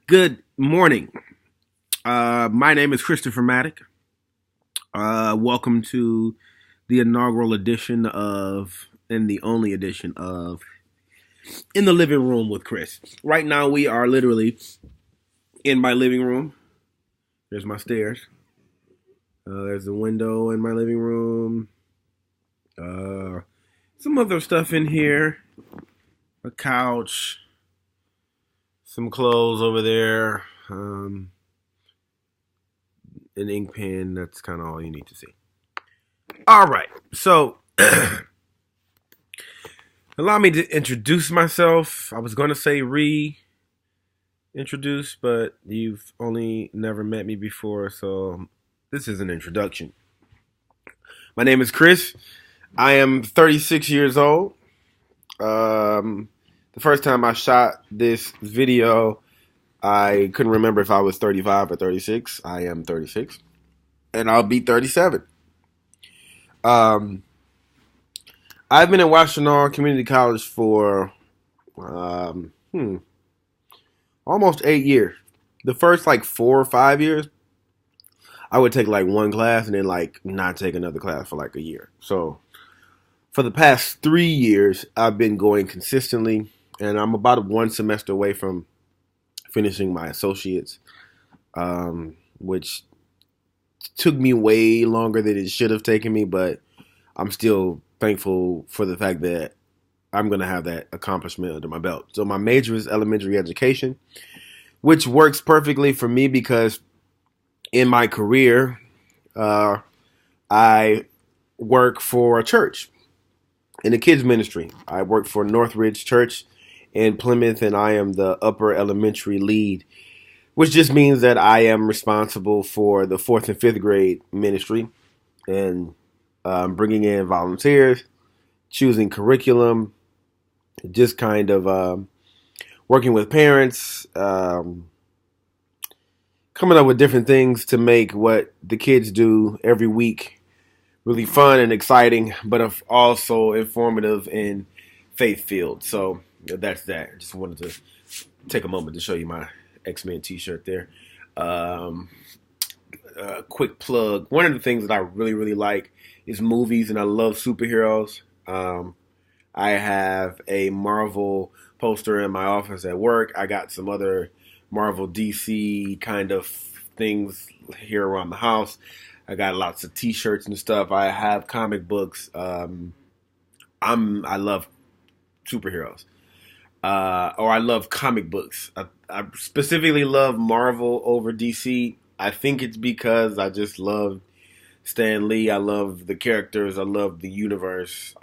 Good morning. My name is Christopher Mattic. Welcome to the inaugural edition and the only edition of In the Living Room with Chris. Right now, we are literally in my living room. There's my stairs. There's the window in my living room. Some other stuff in here. A couch. Some clothes over there. An ink pen. That's kind of all you need to see. All right. So, allow me to introduce myself. I was going to say reintroduce, but you've only never met me before, so this is an introduction. My name is Chris. I am 36 years old. The first time I shot this video, I couldn't remember if I was 35 or 36. I am 36. And I'll be 37. I've been in Washtenaw Community College for almost 8 years. The first 4 or 5 years, I would take one class and then not take another class for a year. So for the past 3 years, I've been going consistently, and I'm about one semester away from finishing my associates, which took me way longer than it should have taken me, but I'm still thankful for the fact that I'm going to have that accomplishment under my belt. So my major is elementary education, which works perfectly for me because in my career, I work for a church in the kids ministry. I work for Northridge Church in Plymouth, and I am the upper elementary lead, which just means that I am responsible for the 4th and 5th grade ministry and bringing in volunteers, choosing curriculum, just kind of working with parents, coming up with different things to make what the kids do every week really fun and exciting, but also informative and faith-filled. So that's that. I just wanted to take a moment to show you my X-Men t-shirt there. Quick plug. One of the things that I really, really like is movies, and I love superheroes. I have a Marvel poster in my office at work. I got some other Marvel DC kind of things here around the house. I got lots of t-shirts and stuff. I have comic books. I love superheroes. Or I love comic books. I specifically love Marvel over DC. I think it's because I just love Stan Lee. I love the characters. I love the universe.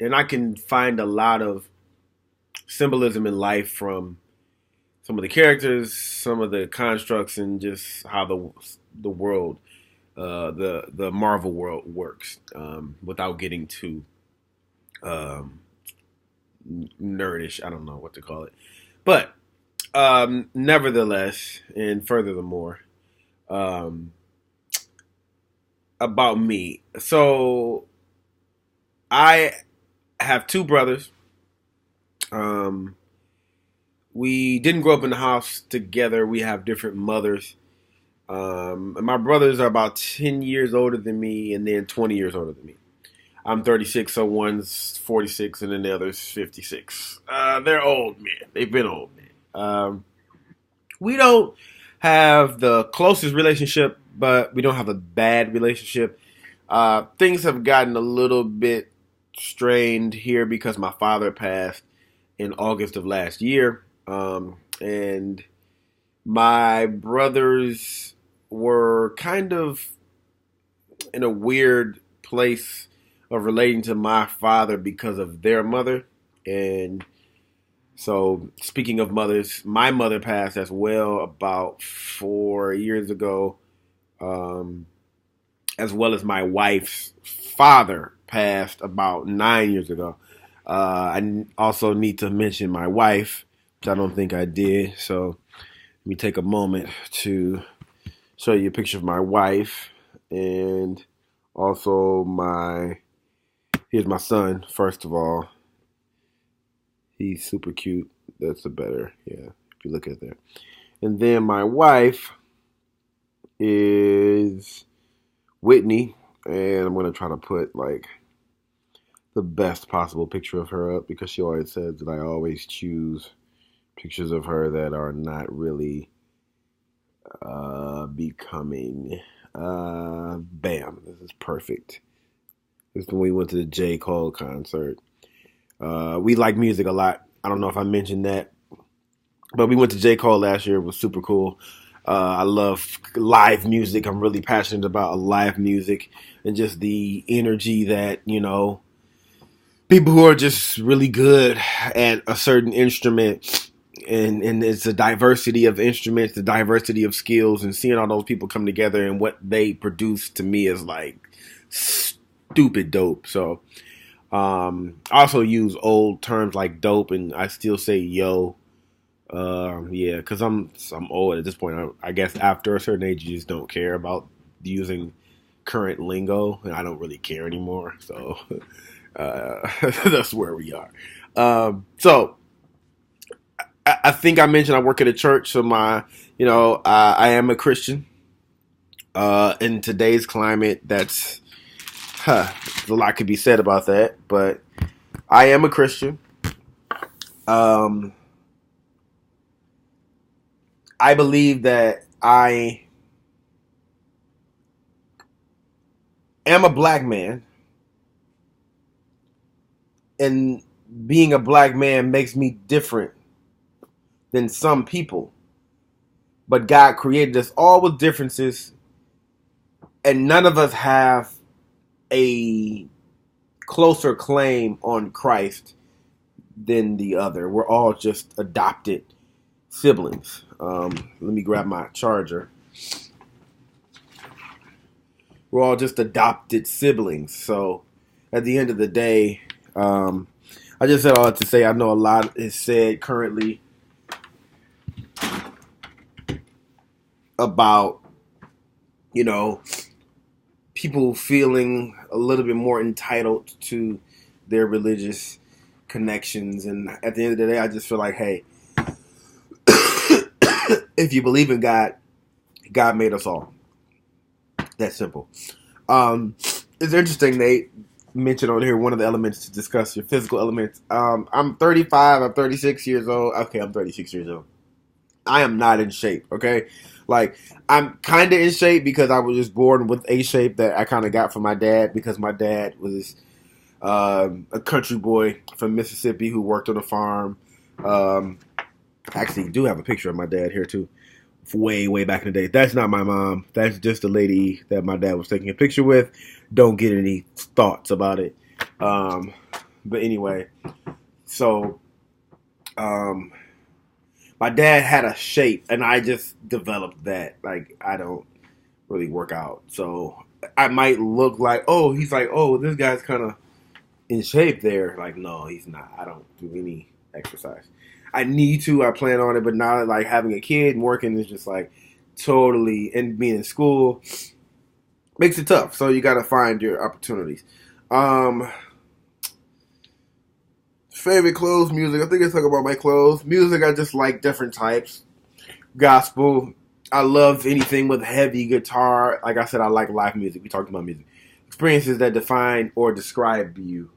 And I can find a lot of symbolism in life from some of the characters, some of the constructs, and just how the world, the Marvel world works, without getting too nerdish. I don't know what to call it, but nevertheless, and furthermore, about me. So I have two brothers. We didn't grow up in the house together. We have different mothers. And my brothers are about 10 years older than me and then 20 years older than me. I'm 36, so one's 46 and then the other's 56. They're old men. They've been old men. We don't have the closest relationship, but we don't have a bad relationship. Things have gotten a little bit strained here because my father passed in August of last year. And my brothers were kind of in a weird place of relating to my father because of their mother. And so, speaking of mothers, my mother passed as well about 4 years ago, as well as my wife's father passed about 9 years ago. I also need to mention my wife, which I don't think I did. So let me take a moment to show you a picture of my wife, and also here's my son, first of all. He's super cute. That's a better, yeah, if you look at that. And then my wife is Whitney, and I'm gonna try to put like the best possible picture of her up because she always says that I always choose pictures of her that are not really becoming. Bam, this is perfect. This is when we went to the J. Cole concert. We like music a lot. I don't know if I mentioned that, but we went to J. Cole last year. It was super cool. I love live music. I'm really passionate about live music and just the energy that, people who are just really good at a certain instrument, and it's a diversity of instruments, the diversity of skills, and seeing all those people come together and what they produce to me is like stupid dope. So I also use old terms like dope, and I still say yo. Yeah, because I'm old at this point. I guess after a certain age, you just don't care about using current lingo, and I don't really care anymore. So that's where we are. So I think I mentioned I work at a church, so I am a Christian. In today's climate, there's a lot could be said about that, but I am a Christian. I believe that I am a black man, and being a black man makes me different than some people. But God created us all with differences, and none of us have a closer claim on Christ than the other. We're all just adopted siblings. Let me grab my charger. We're all just adopted siblings. So at the end of the day, I just said all that to say I know a lot is said currently about, people feeling a little bit more entitled to their religious connections. And at the end of the day, I just feel like, hey, if you believe in God, God made us all. That's simple. It's interesting they mentioned on here one of the elements to discuss your physical elements. I'm 35. I'm 36 years old. Okay, I'm 36 years old. I am not in shape. Okay, like I'm kind of in shape because I was just born with a shape that I kind of got from my dad because my dad was a country boy from Mississippi who worked on a farm. Actually, do have a picture of my dad here too. Way back in the day. That's not my mom. That's just the lady that my dad was taking a picture with. Don't get any thoughts about it. But anyway, so my dad had a shape, and I just developed that. Like I don't really work out, so I might look like, oh, he's like, oh, this guy's kind of in shape there. Like, no, he's not. I don't do any exercise. I need to. I plan on it, but now like having a kid and working is just like totally, and being in school makes it tough. So you got to find your opportunities. Favorite clothes, music. I think I talk about my clothes. Music, I just like different types. Gospel. I love anything with heavy guitar. Like I said, I like live music. We talked about music. Experiences that define or describe you.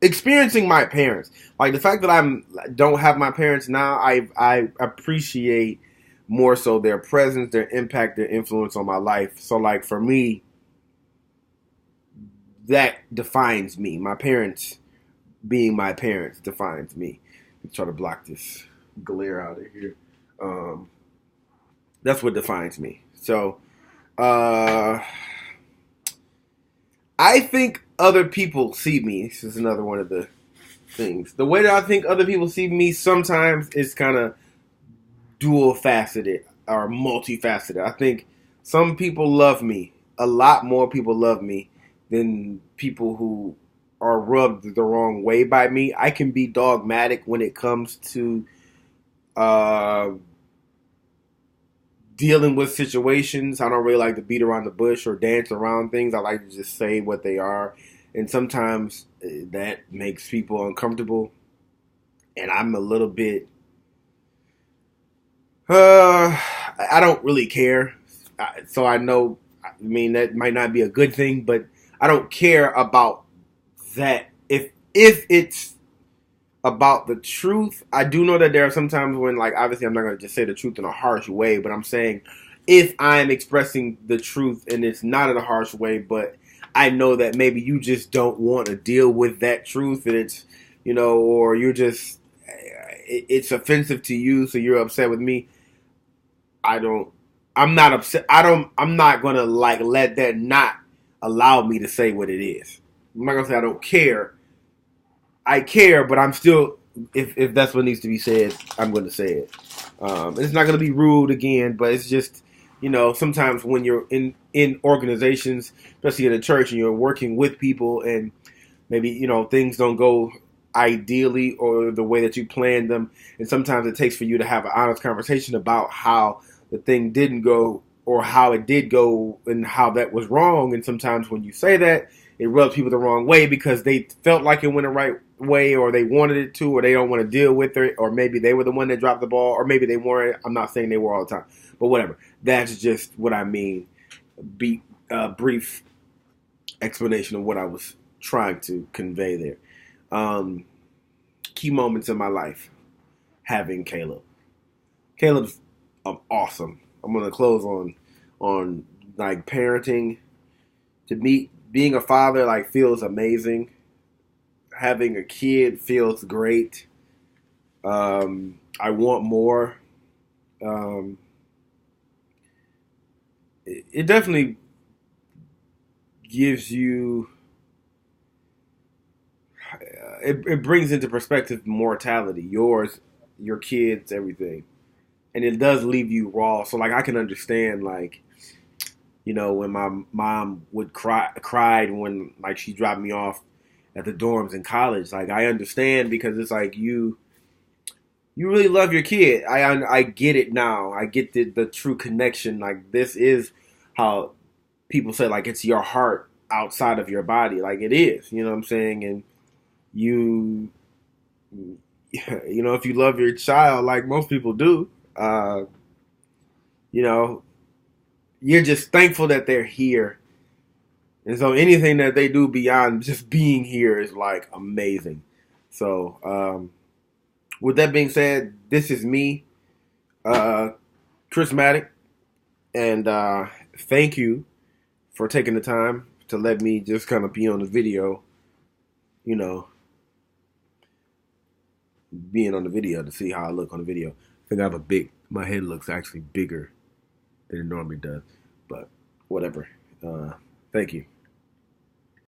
Experiencing my parents, like the fact that don't have my parents now, I appreciate more so their presence, their impact, their influence on my life. So like for me, that defines me. My parents being my parents defines me. Let's try to block this glare out of here. That's what defines me. So I think other people see me. This is another one of the things. The way that I think other people see me sometimes is kind of dual faceted or multifaceted. I think some people love me. A lot more people love me than people who are rubbed the wrong way by me. I can be dogmatic when it comes to dealing with situations. I don't really like to beat around the bush or dance around things. I like to just say what they are and sometimes that makes people uncomfortable. And I'm a little bit, I don't really care. So I know, I mean, that might not be a good thing, but I don't care about that. If it's about the truth, I do know that there are some times when, like, obviously I'm not going to just say the truth in a harsh way, but I'm saying if I'm expressing the truth and it's not in a harsh way, but I know that maybe you just don't want to deal with that truth, and it's, or you're just, it's offensive to you, so you're upset with me. I don't, I'm not upset. I'm not going to, like, let that not allow me to say what it is. I'm not going to say I don't care. I care, but I'm still, if that's what needs to be said, I'm going to say it. It's not going to be rude again, but it's just, sometimes when you're in organizations, especially in a church, and you're working with people, and maybe, things don't go ideally or the way that you planned them, and sometimes it takes for you to have an honest conversation about how the thing didn't go or how it did go and how that was wrong. And sometimes when you say that, it rubs people the wrong way because they felt like it went the right way, or they wanted it to, or they don't want to deal with it, or maybe they were the one that dropped the ball, or maybe they weren't. I'm not saying they were all the time, but whatever. That's just what I mean. Brief explanation of what I was trying to convey there. Key moments in my life having Caleb. Caleb's awesome. I'm gonna close on like parenting. To me, being a father like feels amazing. Having a kid feels great. I want more. It definitely gives you. It brings into perspective mortality, yours, your kids, everything, and it does leave you raw. So like I can understand, like, when my mom would cried when, like, she dropped me off at the dorms in college. Like, I understand, because it's like you really love your kid. I get it now. I get the true connection. Like, this is how people say, like, it's your heart outside of your body. Like, it is. You know what I'm saying? And you, if you love your child like most people do, you know, you're just thankful that they're here. And so anything that they do beyond just being here is like amazing. So, with that being said, this is me, Chris Mattic, and thank you for taking the time to let me just kind of be on the video, being on the video to see how I look on the video. I think my head looks actually bigger than it normally does, but whatever. Thank you.